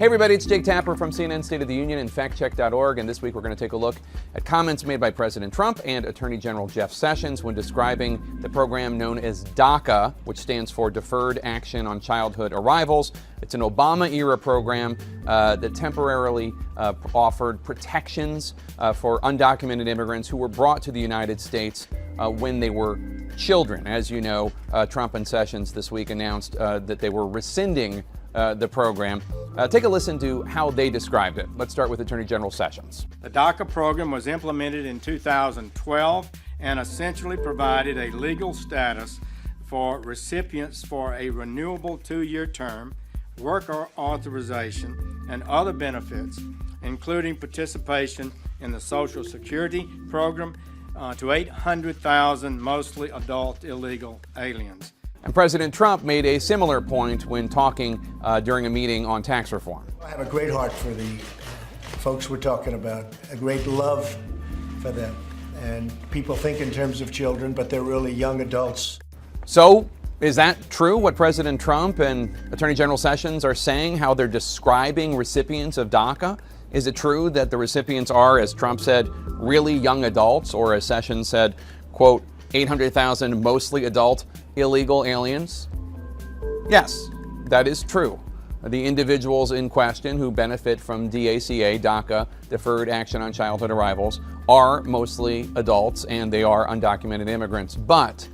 Hey everybody, it's Jake Tapper from CNN State of the Union and factcheck.org, and this week we're going to take a look at comments made by President Trump and Attorney General Jeff Sessions when describing the program known as DACA, which stands for Deferred Action on Childhood Arrivals. It's an Obama-era program that temporarily offered protections for undocumented immigrants who were brought to the United States when they were children. As you know, Trump and Sessions this week announced that they were rescinding the program. Take a listen to how they described it. Let's start with Attorney General Sessions. The DACA program was implemented in 2012 and essentially provided a legal status for recipients for a renewable 2-year term, work authorization, and other benefits, including participation in the Social Security program to 800,000 mostly adult illegal aliens. And President Trump made a similar point when talking during a meeting on tax reform. I have a great heart for the folks we're talking about, a great love for them. And people think in terms of children, but they're really young adults. So, is that true, what President Trump and Attorney General Sessions are saying, how they're describing recipients of DACA? Is it true that the recipients are, as Trump said, really young adults, or as Sessions said, quote, 800,000 mostly adult illegal aliens? Yes, that is true. The individuals in question who benefit from DACA, Deferred Action on Childhood Arrivals, are mostly adults and they are undocumented immigrants. But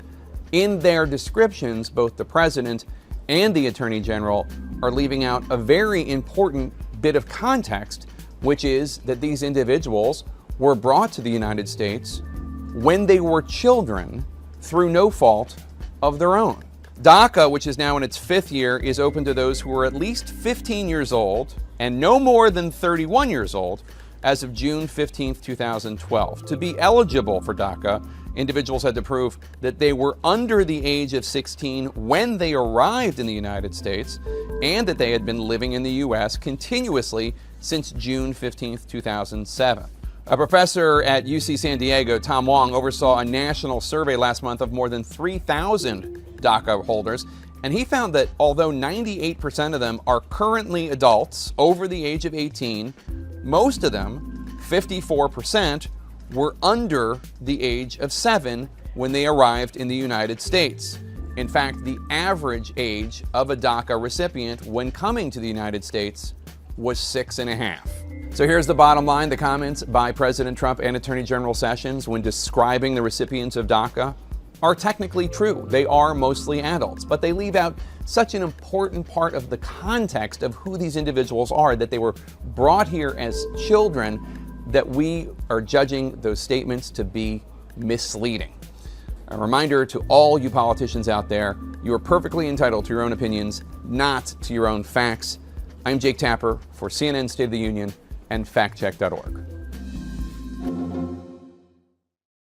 in their descriptions, both the President and the Attorney General are leaving out a very important bit of context, which is that these individuals were brought to the United States when they were children through no fault of their own. DACA, which is now in its 5th year, is open to those who are at least 15 years old and no more than 31 years old as of June 15, 2012. To be eligible for DACA, individuals had to prove that they were under the age of 16 when they arrived in the United States and that they had been living in the U.S. continuously since June 15, 2007. A professor at UC San Diego, Tom Wong, oversaw a national survey last month of more than 3,000 DACA holders, and he found that although 98% of them are currently adults over the age of 18, most of them, 54%, were under the age of 7 when they arrived in the United States. In fact, the average age of a DACA recipient when coming to the United States was 6.5. So here's the bottom line. The comments by President Trump and Attorney General Sessions when describing the recipients of DACA are technically true. They are mostly adults, but they leave out such an important part of the context of who these individuals are, that they were brought here as children, that we are judging those statements to be misleading. A reminder to all you politicians out there, you are perfectly entitled to your own opinions, not to your own facts. I'm Jake Tapper for CNN State of the Union and factcheck.org.